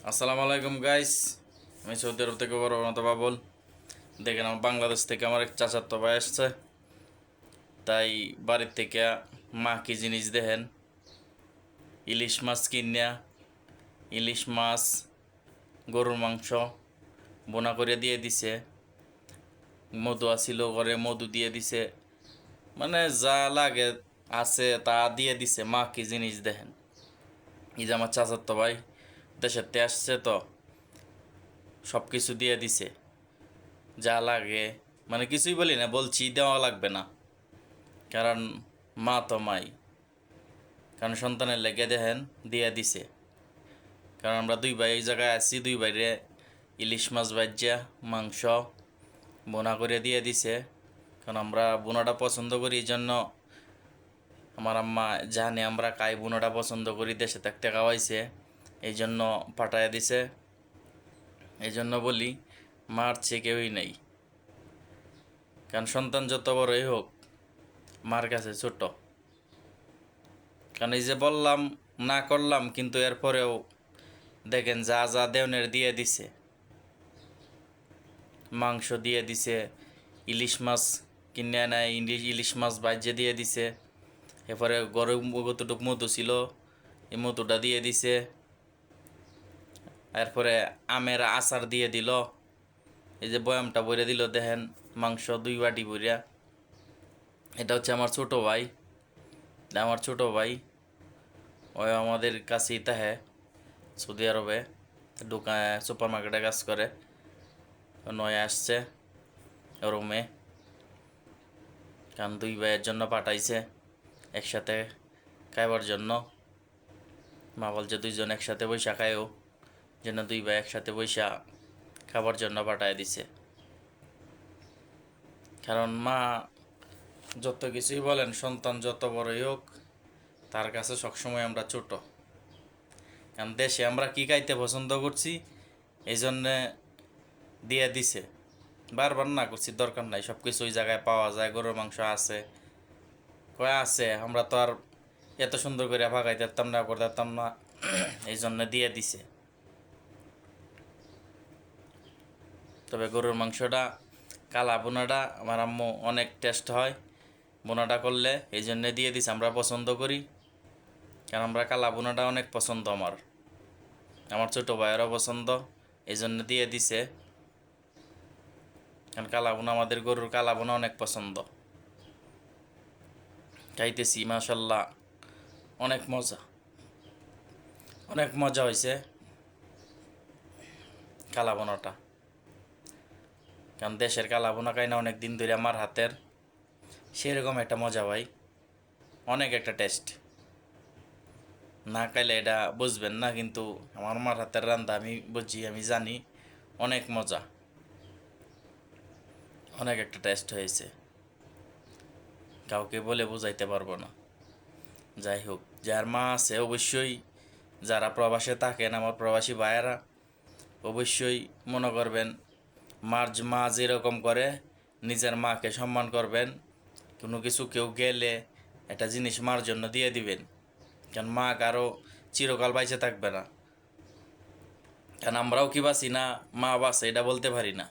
আসসালামু আলাইকুম গাইস। আমি সৌদি আরব থেকে বড় মতো বাবুল। দেখেন আমার বাংলাদেশ থেকে আমার এক চাচাতো ভাই আসছে, তাই বাড়ির থেকে মা কি জিনিস দেখেন, ইলিশ মাছ কিনিয়া, ইলিশ মাছ, গরুর মাংস বোনা করে দিয়ে দিছে, মধু আসিল করে মধু দিয়ে দিছে, মানে যা লাগে আছে তা দিয়ে দিছে। মা কি জিনিস দেখেন। এই যে আমার চাচাতো ভাই দেশের তে আসছে, তো সব কিছু দিয়ে দিছে যা লাগে, মানে কিছুই বলি না, বলছি দেওয়া লাগবে না, কারণ মা তো মাই, কারণ সন্তানের লেগে দেখেন দিয়ে দিছে। কারণ আমরা দুই ভাই এই জায়গায় আছি, দুই ভাইরে ইলিশ মাছ ভাজ্যা মাংস বোনা করে দিয়ে দিছে। কারণ আমরা বোনাটা পছন্দ করি, এই জন্য আমার আম্মা জানে আমরা কাই বোনাটা পছন্দ করি, দেশে থাকতে খাওয়াইছে, এই জন্য পাঠায় দিছে। এই জন্য বলি মার চেয়ে কেউই নেই, কারণ সন্তান যত বড়ই হোক মার কাছে ছোট। কারণ এই যে বললাম না করলাম, কিন্তু এরপরেও দেখেন যা যা দেওনের দিয়ে দিছে, মাংস দিয়ে দিছে, ইলিশ মাছ কিনে নেয়, ইলিশ মাছ বাজ্যে দিয়ে দিছে, এরপরে গরম কতটুক মধু ছিল এই মধুটা দিয়ে দিছে, এরপরে আমের আচার দিয়ে দিল, এই যে বয়ামটা বইরে দিল দেখেন, মাংস 2 বাটি বইরা। এটা হচ্ছে আমার ছোট ভাই, আমার ছোট ভাই ওই আমাদের কাছেই তাহে সৌদি আরবে দোকান সুপার মার্কেটে কাজ করে, নয় আসছে রুমে, কারণ 2 ভাইয়ের জন্য পাঠাইছে একসাথে খাইবার জন্য। মা বলছে 2জন একসাথে বৈশা খায়ও, যেন 2 ভাই একসাথে বৈশা খাবার জন্য পাঠায় দিছে। কারণ মা যত কিছুই বলেন, সন্তান যত বড়ই হোক তার কাছে সবসময় আমরা ছোট। কারণ দেশে আমরা কি খাইতে পছন্দ করছি, এই জন্যে দিয়ে দিছে। বারবার না করছি, দরকার নাই, সব কিছু ওই জায়গায় পাওয়া যায়, গরুর মাংস আছে, কয় আছে, আমরা তো আর এত সুন্দর করে ভাগাইতে পারতাম না, করতে পারতাম না, এই জন্য দিয়ে দিছে। তবে গরুর মাংসটা কালা বোনাটা আমার আম্মু অনেক টেস্ট হয় বোনাটা করলে, এই জন্যে দিয়ে দিছে। আমরা পছন্দ করি, কারণ আমরা কালা বোনাটা অনেক পছন্দ, আমার ছোটো ভাইয়েরও পছন্দ, এই জন্য দিয়ে দিছে। কারণ কালা বোনা, আমাদের গরুর কালা বোনা অনেক পছন্দ। খাইতেছি মাশাল্লাহ, অনেক মজা, অনেক মজা হয়েছে কালা বোনাটা। কারণ দেশের কালা বোনা খাই না অনেক দিন ধরে আমার হাতের, সেরকম একটা মজা ভাই, অনেক একটা টেস্ট। না খাইলে এটা বুঝবেন না, কিন্তু আমার মার হাতের রান্না আমি বুঝি, আমি জানি অনেক মজা, অনেক একটা টেস্ট হয়েছে, কাউকে বলে বোঝাইতে পারবো না। যাই হোক, যার মা আছে অবশ্যই, যারা প্রবাসে থাকেন আমার প্রবাসী ভাইয়েরা, অবশ্যই মনে করবেন মা যেরকম করে নিজের মাকে সম্মান করবেন। কোনো কিছু কেউ গেলে একটা জিনিস মার জন্য দিয়ে দিবেন, কারণ মা কারো চিরকাল বাইচে থাকবে না, কারণ আমরাও কি বাঁচি না, মা বাঁচে এটা বলতে পারি না।